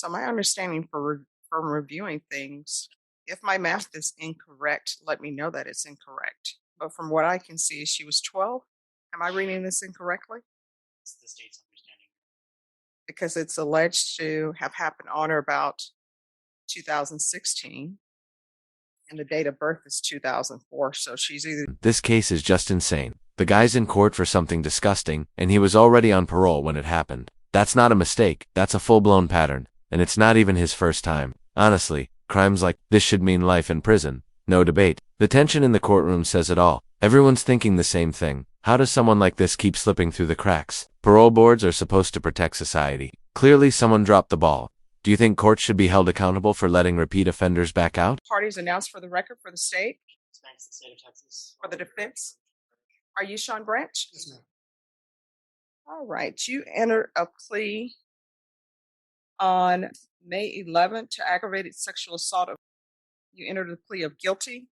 So my understanding from reviewing things, if my math is incorrect, let me know that it's incorrect. But from what I can see, she was 12. Am I reading this incorrectly? It's the state's understanding. Because it's alleged to have happened on or about 2016, and the date of birth is 2004. So she's either This case is just insane. The guy's in court for something disgusting, and he was already on parole when it happened. That's not a mistake, that's a full-blown pattern, and it's not even his first time. Honestly, crimes like this should mean life in prison. No debate. The tension in the courtroom says it all. Everyone's thinking the same thing. How does someone like this keep slipping through the cracks? Parole boards are supposed to protect society. Clearly someone dropped the ball. Do you think courts should be held accountable for letting repeat offenders back out? parties announced for the record for the state, Thanks, the state of Texas. for the defense. Are you Sean Branch? Yes, ma'am. All right. You entered a plea on May 11th to aggravated sexual assault. You entered a plea of guilty.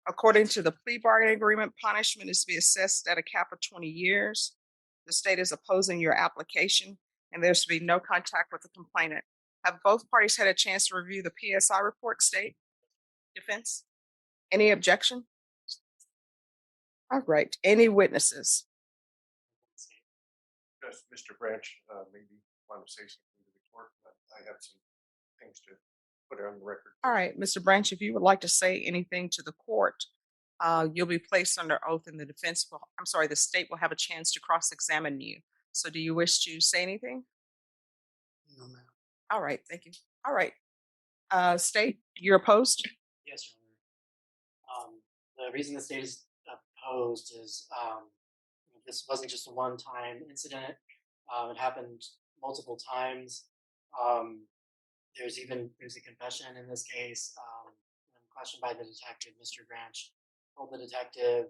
According to the plea bargaining agreement, punishment is to be assessed at a cap of 20 years. The state is opposing your application, and there's to be no contact with the complainant. Have both parties had a chance to review the PSI report, state, defense? Any objection? All right. Any witnesses? Yes, Mr. Branch, maybe want to say something to the court, but I have some things to put on the record. All right, Mr. Branch, if you would like to say anything to the court, you'll be placed under oath, and the state will have a chance to cross-examine you. So do you wish to say anything? No, ma'am. All right, thank you. All right. State, you're opposed? Yes, Your Honor. The reason the state is opposed is this wasn't just a one-time incident. It happened multiple times. There's a confession in this case. When questioned by the detective, Mr. Branch told the detective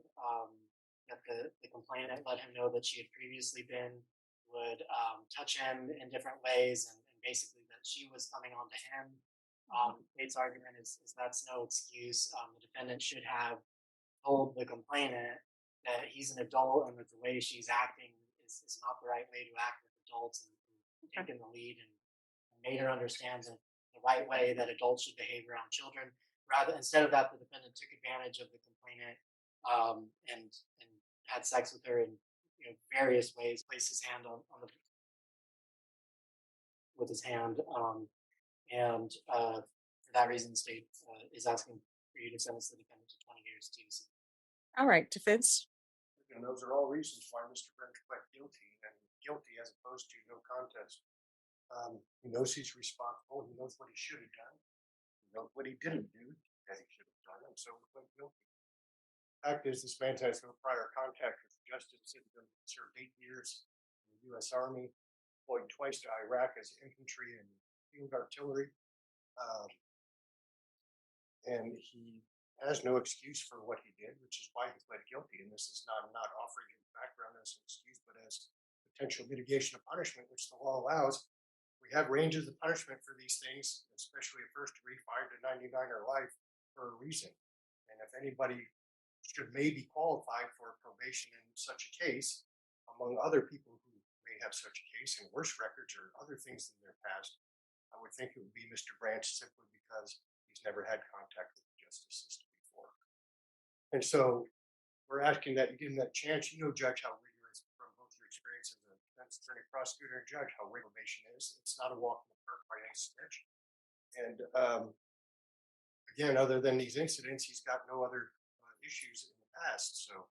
that the complainant let him know that she had previously would touch him in different ways, and basically that she was coming on to him. State's argument is that's no excuse. The defendant should have told the complainant that he's an adult and that the way she's acting is not the right way to act with adults, and taken the lead and made her understand the right way that adults should behave around children. Instead of that, the defendant took advantage of the complainant and had sex with her in various ways. Placed his hand with his hand, and for that reason, the state is asking for you to sentence the defendant to 20 years TBC. All right, defense. And those are all reasons why Mr. Branch pled guilty, and guilty as opposed to no contest. He knows he's responsible. He knows what he should have done. He knows what he didn't do that he should have done, and so he pled guilty. Fact is, this man has no prior contact with justice. He served 8 years in the U.S. Army, deployed twice to Iraq as infantry and field artillery, and he has no excuse for what he did, which is why he pled guilty. And this is not offering him background as an excuse, but as potential mitigation of punishment, which the law allows. We have ranges of punishment for these things, especially a first degree 5 to 99 or life, for a reason. And if anybody should maybe qualify for probation in such a case, among other people who may have such a case and worse records or other things in their past, I would think it would be Mr. Branch, simply because he's never had contact with the justice system before. And so we're asking that you give him that chance. You know, Judge, how rigorous, from both your experience as a defense attorney, prosecutor, and judge, how regulation is. It's not a walk in the park by any stretch. And again, other than these incidents, he's got no other issues in the past. So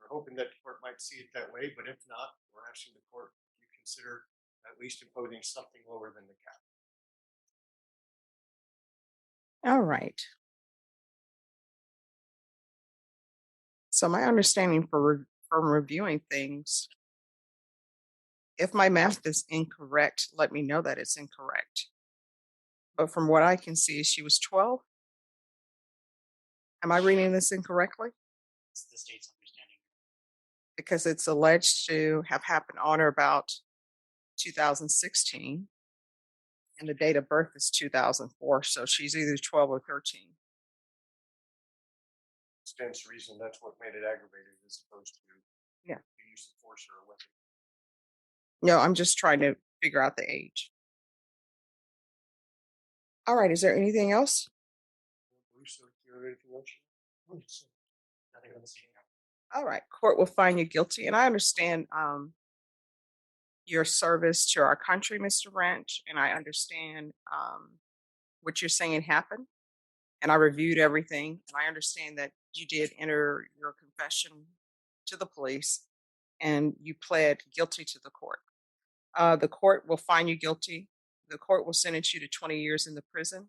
we're hoping that the court might see it that way. But if not, we're asking the court to consider at least imposing something lower than the cap. All right. So my understanding from reviewing things, if my math is incorrect, let me know that it's incorrect. But from what I can see, she was 12. Am I reading this incorrectly? It's the state's understanding. Because it's alleged to have happened on or about 2016, and the date of birth is 2004. So she's either 12 or 13. Stands to reason that's what made it aggravated, as opposed to Yeah. the use of force or a weapon. No, I'm just trying to figure out the age. All right. Is there anything else? Nothing on the scene. All right. Court will find you guilty. And I understand your service to our country, Mr. Branch, and I understand what you're saying happened. And I reviewed everything, and I understand that you did enter your confession to the police, and you pled guilty to the court. The court will find you guilty. The court will sentence you to 20 years in the prison.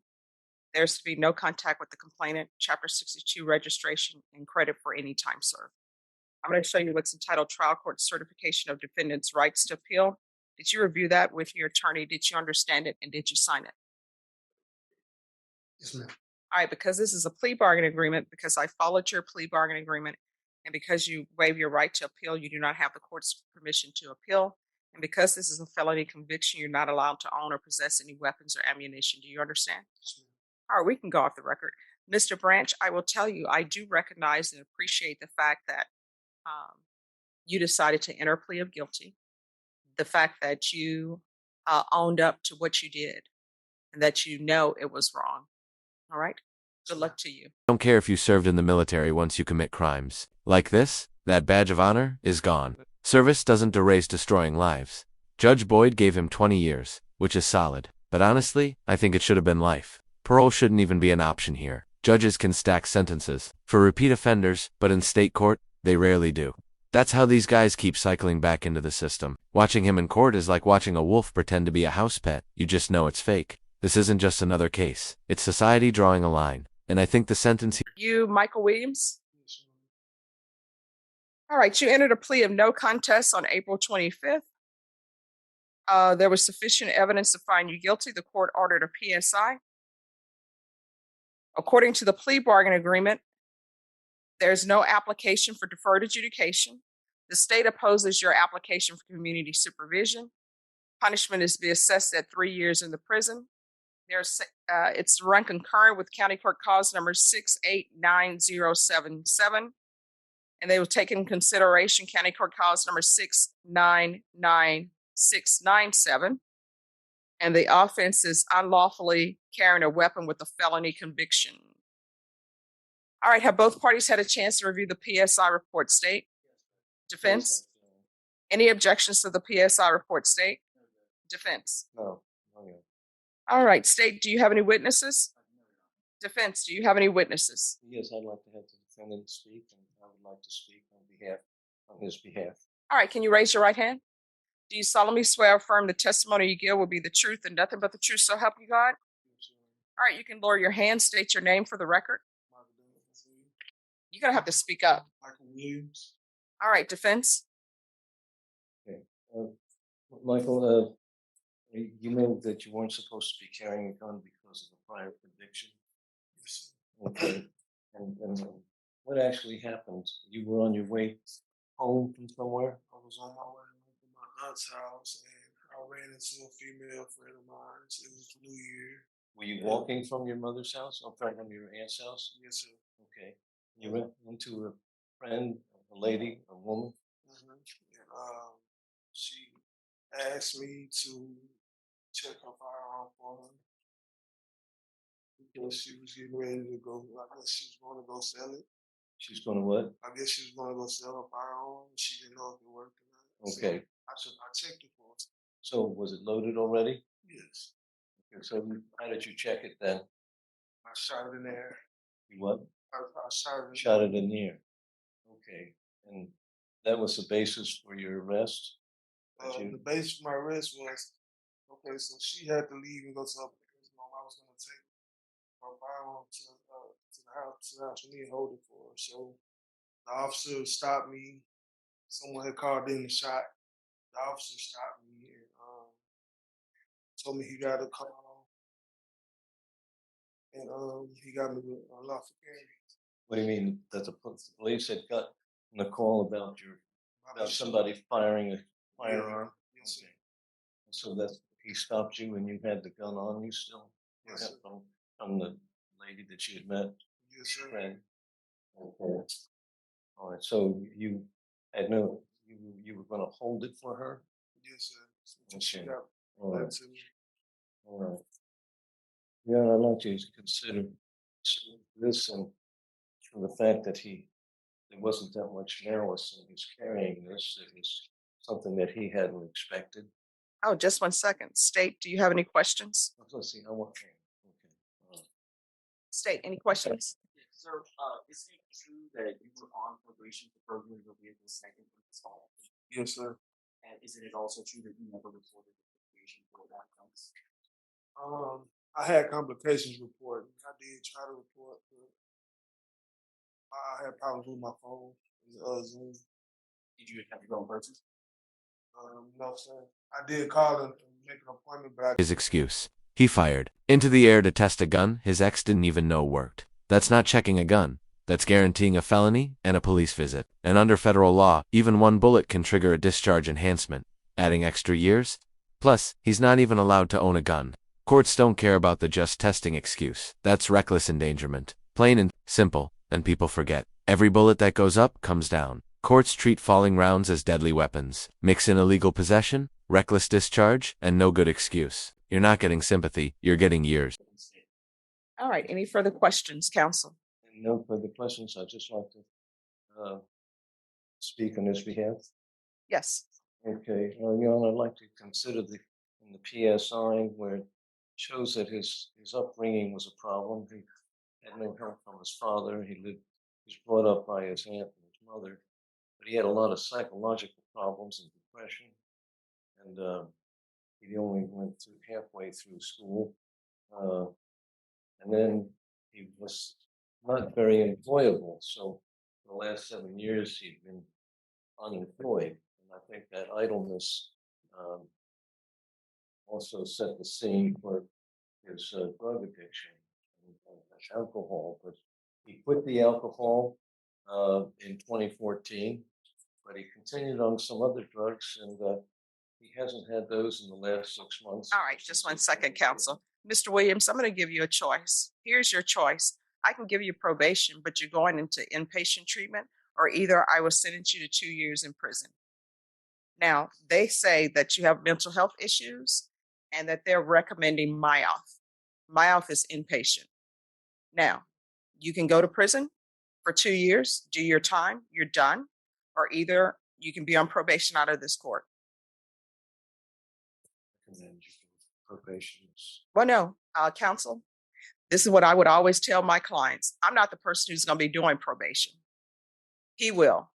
There's to be no contact with the complainant, Chapter 62 registration, and credit for any time served. I'm going to show you what's entitled Trial Court Certification of Defendant's Rights to Appeal. Did you review that with your attorney? Did you understand it? And did you sign it? Yes, ma'am. All right, because this is a plea bargain agreement, because I followed your plea bargain agreement, and because you waive your right to appeal, you do not have the court's permission to appeal. And because this is a felony conviction, you're not allowed to own or possess any weapons or ammunition. Do you understand? Yes, ma'am. All right, we can go off the record. Mr. Branch, I will tell you, I do recognize and appreciate the fact that you decided to enter a plea of guilty, the fact that you owned up to what you did, and that you know it was wrong. All right? Good luck to you. Don't care if you served in the military once you commit crimes. Like this, that badge of honor is gone. Service doesn't erase destroying lives. Judge Boyd gave him 20 years, which is solid. But honestly, I think it should have been life. Parole shouldn't even be an option here. Judges can stack sentences for repeat offenders, but in state court, they rarely do. That's how these guys keep cycling back into the system. Watching him in court is like watching a wolf pretend to be a house pet. You just know it's fake. This isn't just another case. It's society drawing a line. And I think the sentence You, Michael Williams? All right, you entered a plea of no contest on April 25th. There was sufficient evidence to find you guilty. The court ordered a PSI. According to the plea bargain agreement, there's no application for deferred adjudication. The state opposes your application for community supervision. Punishment is to be assessed at 3 years in the prison. It's run concurrent with County Court Cause number 689077, and they will take in consideration County Court Cause number 699697. And the offense is unlawfully carrying a weapon with a felony conviction. All right, have both parties had a chance to review the PSI report, state? Defense? Any objections to the PSI report, state? Defense? No. All right, state, do you have any witnesses? Defense, do you have any witnesses? Yes, I'd like to have the defendant speak, and I would like to speak on his behalf. All right, can you raise your right hand? Do you solemnly swear or affirm the testimony you give will be the truth and nothing but the truth, so help you God? All right, you can lower your hand, state your name for the record. You're going to have to speak up. Michael Williams. All right, defense? Okay. Michael, you know that you weren't supposed to be carrying a gun because of a prior conviction? Yes. Okay. And what actually happened? You were on your way home from somewhere? I was on my way home from my aunt's house and I ran into a female friend of mine. It was New Year. Were you walking from your mother's house? Or from your aunt's house? Yes, sir. Okay. You went into a friend, a lady, a woman? Mm-hmm. And she asked me to check her firearm for her because she was getting ready to go. I guess she was going to go sell it. She's going to what? I guess she was going to go sell her firearm. She didn't know if it worked or not. Okay. So I checked it for her. So was it loaded already? Yes. Okay, so how did you check it then? I shot it in the air. You what? I shot it. Shot it in the air. Okay. And that was the basis for your arrest? The base for my arrest was, okay, so she had to leave and go to her parents' home. I was going to take her firearm to the house for me and hold it for her. So the officer stopped me. Someone had called in the shot. The officer stopped me and told me he got a call. And he got me with unlawful carry. What do you mean that the police had gotten a call about somebody firing a firearm? Yes, sir. Okay. So that he stopped you and you had the gun on you still? Yes, sir. From the lady that you had met? Yes, sir. Friend. Okay. All right. So you had you were going to hold it for her? Yes, sir. So Okay. she got All back right. to me. All right. Yeah, I'd like you to consider this and from the fact that there wasn't that much malice in his carrying this. It was something that he hadn't expected. Oh, just 1 second. State, do you have any questions? Let's see, I want. Okay. State, any questions? Sir, is it true that you were on probation for burglaring your vehicle second from this fall? Yes, sir. And isn't it also true that you never reported the probation for that offense? I had complications reporting. I did try to report, but I had problems with my phone. Zoom. Did you have to go in person? No, sir. I did call and make an appointment, but His excuse. He fired into the air to test a gun his ex didn't even know worked. That's not checking a gun. That's guaranteeing a felony and a police visit. And under federal law, even one bullet can trigger a discharge enhancement, adding extra years. Plus, he's not even allowed to own a gun. Courts don't care about the just testing excuse. That's reckless endangerment. Plain and simple, and people forget. Every bullet that goes up comes down. Courts treat falling rounds as deadly weapons. Mix in illegal possession, reckless discharge, and no good excuse. You're not getting sympathy, you're getting years. All right. Any further questions, counsel? And no further questions. I'd just like to speak on his behalf. Yes. Okay, Your Honor, I'd like to consider in the PSI where it shows that his upbringing was a problem. He had no help from his father. He was brought up by his aunt and his mother, but he had a lot of psychological problems and depression, and he only went through halfway through school, and then he was not very employable. So for the last 7 years, he'd been unemployed. I think that idleness also set the scene for his drug addiction and alcohol. But he quit the alcohol in 2014, but he continued on some other drugs, and he hasn't had those in the last 6 months. All right. Just 1 second, counsel. Mr. Williams, I'm going to give you a choice. Here's your choice. I can give you probation, but you're going into inpatient treatment, or either I will sentence you to 2 years in prison. Now, they say that you have mental health issues and that they're recommending MyOff. MyOff is inpatient. Now, you can go to prison for 2 years, do your time, you're done, or either you can be on probation out of this court. Probation. Well, no, counsel, this is what I would always tell my clients. I'm not the person who's going to be doing probation. He will.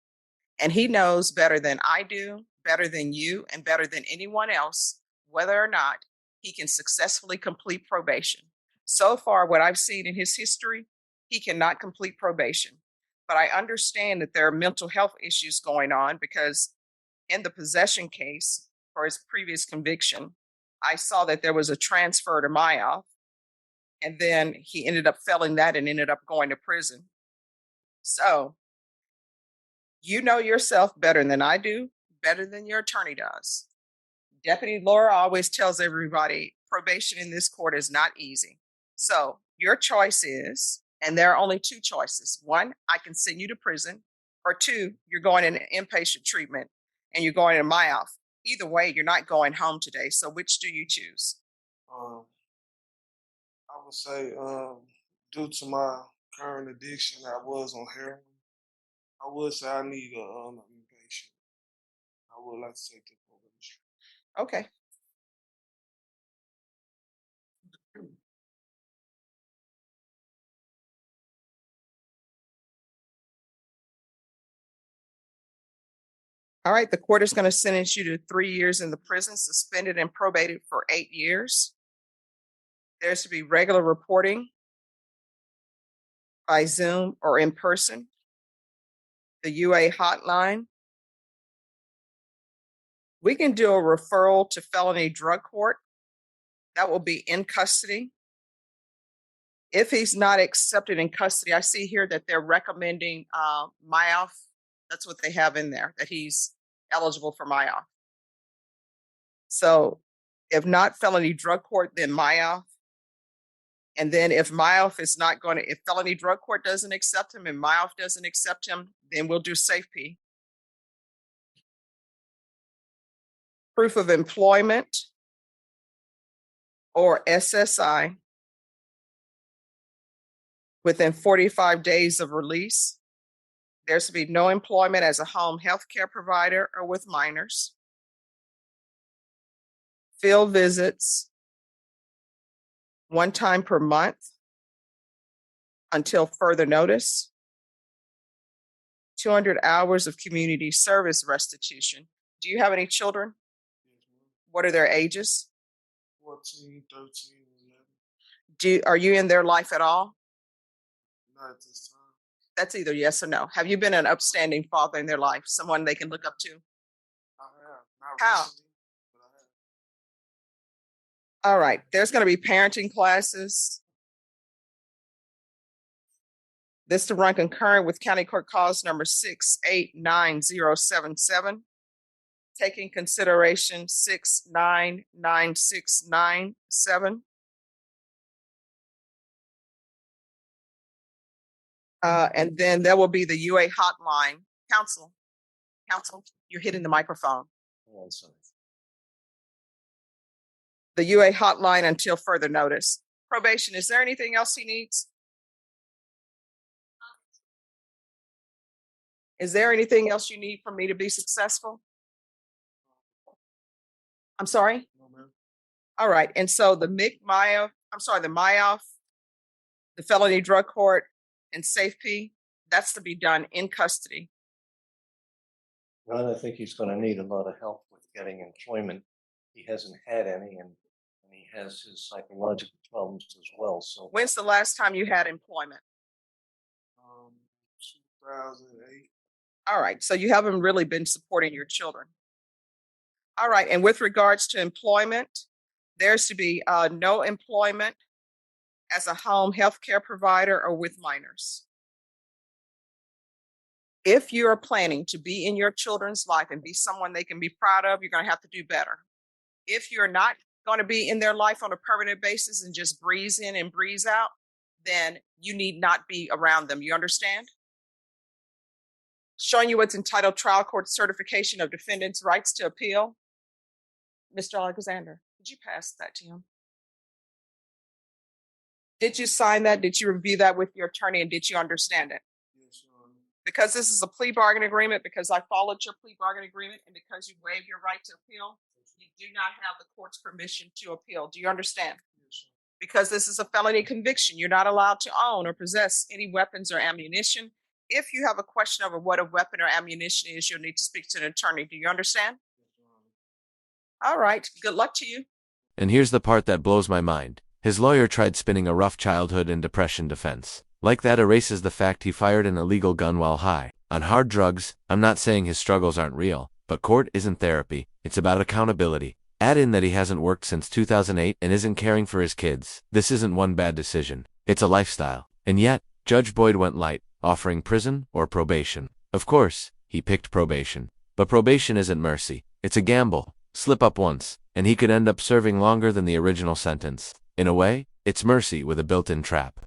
And he knows better than I do, better than you, and better than anyone else, whether or not he can successfully complete probation. So far, what I've seen in his history, he cannot complete probation. But I understand that there are mental health issues going on because in the possession case for his previous conviction, I saw that there was a transfer to MyOff, and then he ended up failing that and ended up going to prison. So, you know yourself better than I do, better than your attorney does. Deputy Laura always tells everybody probation in this court is not easy. So your choice is, and there are only 2 choices. 1, I can send you to prison, or 2, you're going in inpatient treatment and you're going in MyOff. Either way, you're not going home today. So which do you choose? I would say, due to my current addiction, I was on heroin. I would say I need a inpatient. I would like to take the probation. Okay. All right, the court is going to sentence you to 3 years in the prison, suspended and probated for 8 years. There's to be regular reporting by Zoom or in person. The UA hotline. We can do a referral to felony drug court. That will be in custody. If he's not accepted in custody, I see here that they're recommending MyOff. That's what they have in there, that he's eligible for MyOff. So if not felony drug court, then MyOff. And then if MyOff is not going to, if felony drug court doesn't accept him and MyOff doesn't accept him, then we'll do SafeP. Proof of employment or SSI. within 45 days of release. There's to be no employment as a home health care provider or with minors. Field visits 1 time per month until further notice. 200 hours of community service restitution. Do you have any children? Yes, ma'am. What are their ages? 14, 13, 11. Are you in their life at all? Not at this time. That's either yes or no. Have you been an upstanding father in their life, someone they can look up to? I have. Not How? recently, but I have. All right, there's going to be parenting classes. This to run concurrent with County Court Cause number 689077, taking consideration 699697. And then there will be the UA hotline. Counsel, you're hitting the microphone. Hold on, sorry. The UA hotline until further notice. Probation, is there anything else he needs? Is there anything else you need from me to be successful? I'm sorry? No, ma'am. All right, and so the MIOF, the felony drug court, and SafeP, that's to be done in custody. Ron, I think he's going to need a lot of help with getting employment. He hasn't had any, and he has his psychological problems as well. So When's the last time you had employment? 2008. All right, so you haven't really been supporting your children. All right, and with regards to employment, there's to be no employment as a home health care provider or with minors. If you are planning to be in your children's life and be someone they can be proud of, you're going to have to do better. If you're not going to be in their life on a permanent basis and just breeze in and breeze out, then you need not be around them. You understand? Showing you what's entitled Trial Court Certification of Defendant's Rights to Appeal. Mr. Alexander, did you pass that to him? Did you sign that? Did you review that with your attorney, and did you understand it? Yes, Your Honor. Because this is a plea bargain agreement, because I followed your plea bargain agreement, and because you waived your right to appeal, you do not have the court's permission to appeal. Do you understand? Yes, sir. Because this is a felony conviction, you're not allowed to own or possess any weapons or ammunition. If you have a question over what a weapon or ammunition is, you'll need to speak to an attorney. Do you understand? Yes, Your Honor. All right. Good luck to you. And here's the part that blows my mind. His lawyer tried spinning a rough childhood and depression defense. Like that erases the fact he fired an illegal gun while high on hard drugs. I'm not saying his struggles aren't real, but court isn't therapy. It's about accountability. Add in that he hasn't worked since 2008 and isn't caring for his kids. This isn't one bad decision. It's a lifestyle. And yet, Judge Boyd went light, offering prison or probation. Of course, he picked probation. But probation isn't mercy. It's a gamble. Slip up once, and he could end up serving longer than the original sentence. In a way, it's mercy with a built-in trap.